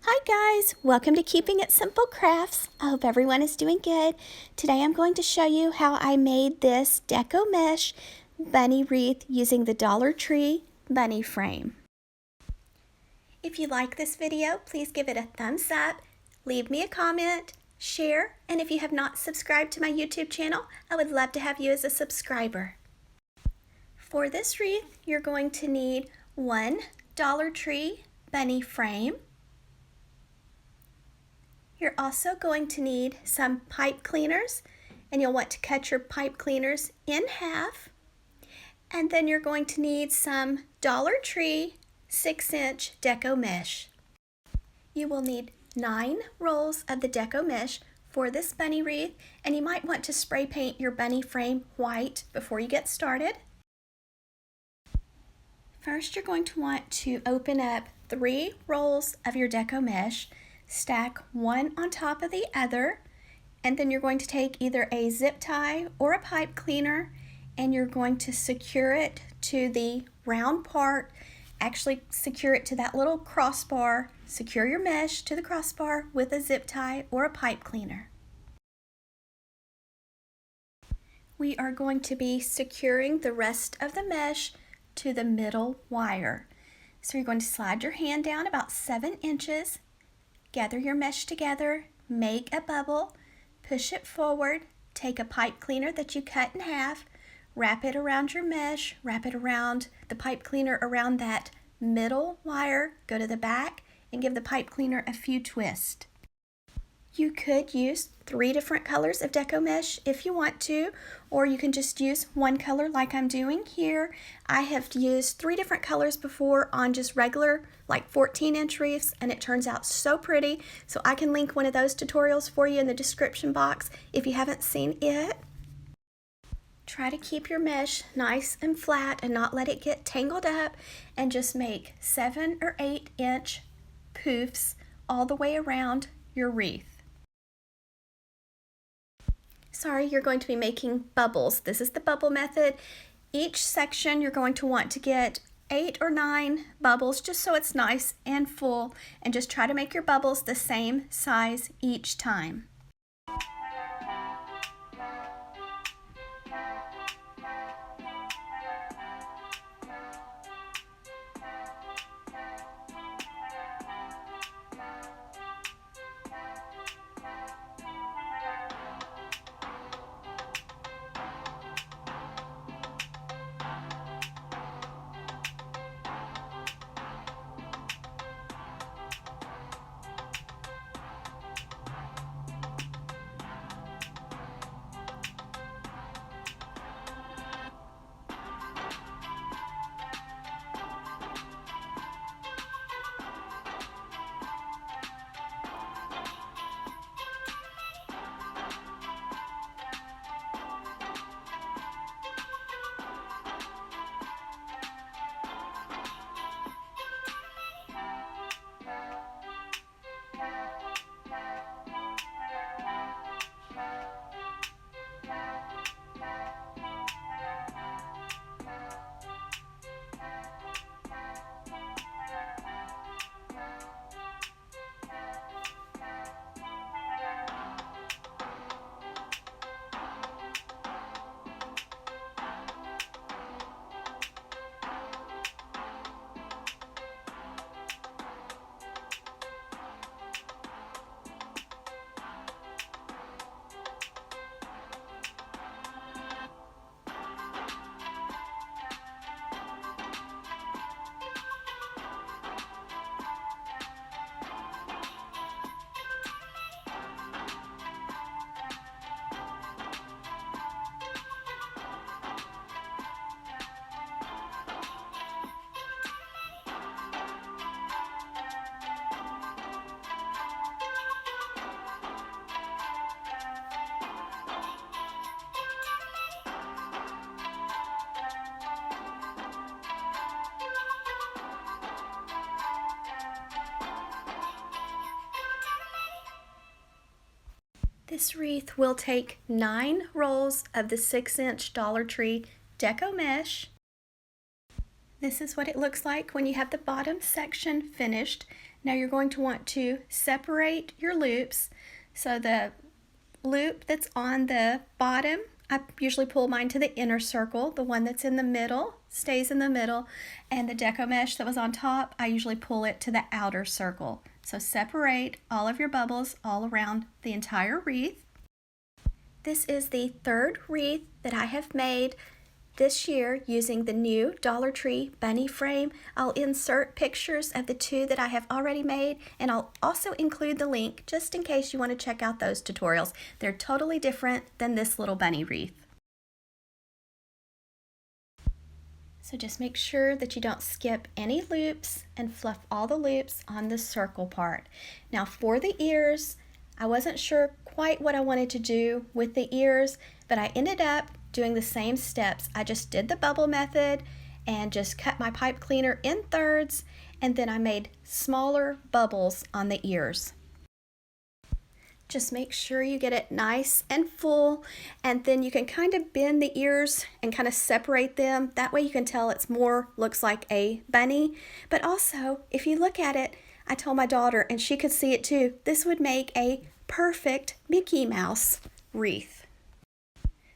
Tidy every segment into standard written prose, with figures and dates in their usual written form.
Hi guys, welcome to Keeping It Simple Crafts. I hope everyone is doing good. Today I'm going to show you how I made this Deco mesh bunny wreath using the Dollar Tree bunny frame. If you like this video, please give it a thumbs up, leave me a comment, share, and if you have not subscribed to my YouTube channel, I would love to have you as a subscriber. For this wreath, you're going to need one Dollar Tree bunny frame. You're also going to need some pipe cleaners, and you'll want to cut your pipe cleaners in half. And then you're going to need some Dollar Tree 6-inch Deco mesh. You will need 9 rolls of the Deco mesh for this bunny wreath, and you might want to spray paint your bunny frame white before you get started. First, you're going to want to open up 3 rolls of your Deco mesh, stack one on top of the other, and then you're going to take either a zip tie or a pipe cleaner, and you're going to secure it to the round part. Actually secure it to that little crossbar. Secure your mesh to the crossbar with a zip tie or a pipe cleaner. We are going to be securing the rest of the mesh to the middle wire. So you're going to slide your hand down about 7 inches, gather your mesh together, make a bubble, push it forward, take a pipe cleaner that you cut in half, wrap it around your mesh, wrap it around the pipe cleaner around that middle wire, go to the back and give the pipe cleaner a few twists. You could use 3 different colors of Deco mesh if you want to, or you can just use one color like I'm doing here. I have used 3 different colors before on just regular like 14-inch wreaths, and it turns out so pretty. So I can link one of those tutorials for you in the description box if you haven't seen it. Try to keep your mesh nice and flat and not let it get tangled up, and just make 7 or 8-inch poofs all the way around your wreath. Sorry, you're going to be making bubbles. This is the bubble method. Each section you're going to want to get 8 or 9 bubbles just so it's nice and full, and just try to make your bubbles the same size each time. This wreath will take 9 rolls of the 6-inch Dollar Tree Deco mesh. This is what it looks like when you have the bottom section finished. Now you're going to want to separate your loops. So the loop that's on the bottom, I usually pull mine to the inner circle. The one that's in the middle stays in the middle, and the deco mesh that was on top, I usually pull it to the outer circle. So separate all of your bubbles all around the entire wreath. This is the third wreath that I have made this year using the new Dollar Tree bunny frame. I'll insert pictures of the two that I have already made, and I'll also include the link just in case you want to check out those tutorials. They're totally different than this little bunny wreath. So just make sure that you don't skip any loops and fluff all the loops on the circle part. Now for the ears, I wasn't sure quite what I wanted to do with the ears, but I ended up doing the same steps. I just did the bubble method and just cut my pipe cleaner in thirds, and then I made smaller bubbles on the ears. Just make sure you get it nice and full, and then you can kind of bend the ears and kind of separate them. That way you can tell it's more looks like a bunny. But also, if you look at it, I told my daughter, and she could see it too, this would make a perfect Mickey Mouse wreath.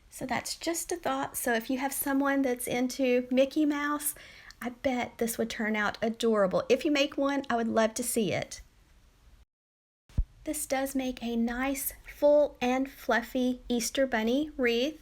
So that's just a thought. So if you have someone that's into Mickey Mouse, I bet this would turn out adorable. If you make one, I would love to see it. This does make a nice, full and fluffy Easter bunny wreath.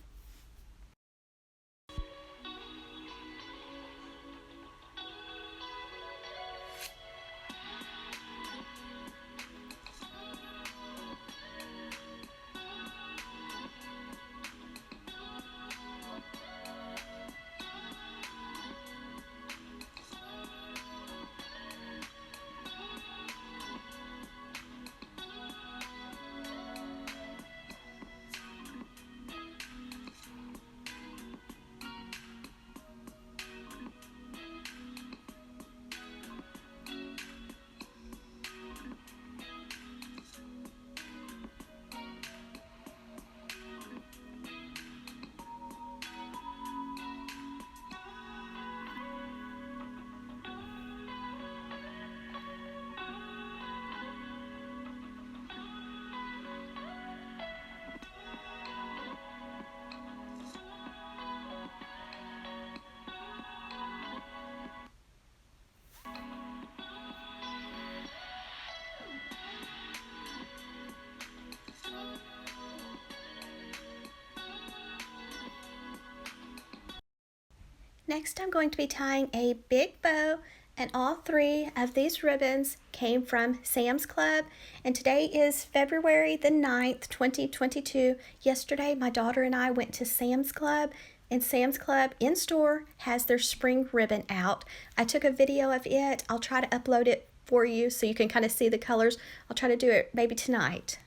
Next, I'm going to be tying a big bow, and all three of these ribbons came from Sam's Club, and today is February the 9th, 2022. Yesterday, my daughter and I went to Sam's Club, and Sam's Club in store has their spring ribbon out. I took a video of it. I'll try to upload it for you so you can kind of see the colors. I'll try to do it maybe tonight.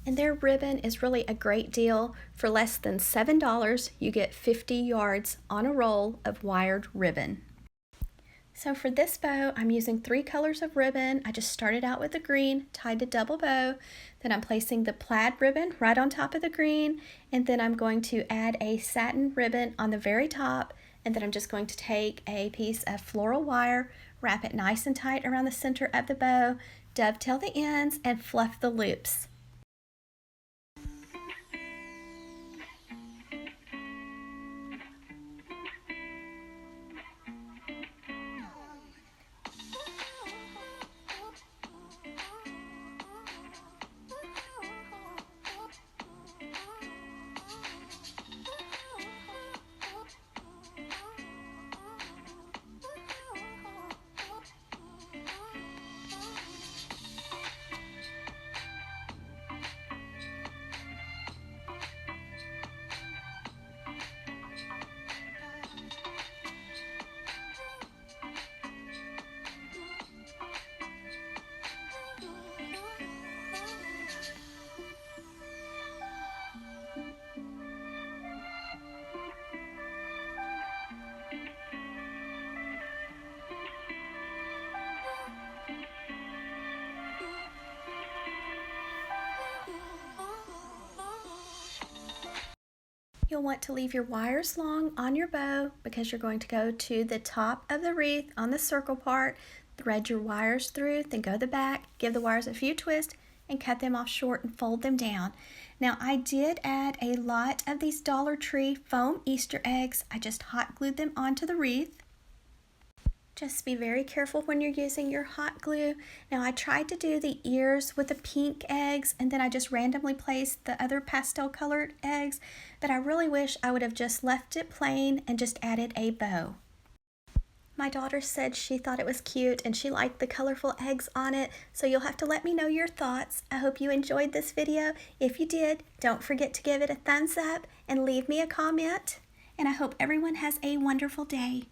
And their ribbon is really a great deal. For less than $7, you get 50 yards on a roll of wired ribbon. So for this bow, I'm using 3 colors of ribbon. I just started out with the green, tied a double bow. Then I'm placing the plaid ribbon right on top of the green. And then I'm going to add a satin ribbon on the very top. And then I'm just going to take a piece of floral wire, wrap it nice and tight around the center of the bow, dovetail the ends, and fluff the loops. You'll want to leave your wires long on your bow because you're going to go to the top of the wreath on the circle part. thread your wires through, then go to the back, give the wires a few twists, and cut them off short and fold them down. Now I did add a lot of these Dollar Tree foam Easter eggs. I just hot glued them onto the wreath. Just be very careful when you're using your hot glue. Now I tried to do the ears with the pink eggs, and then I just randomly placed the other pastel colored eggs, but I really wish I would have just left it plain and just added a bow. My daughter said she thought it was cute and she liked the colorful eggs on it, so you'll have to let me know your thoughts. I hope you enjoyed this video. If you did, don't forget to give it a thumbs up and leave me a comment. And I hope everyone has a wonderful day.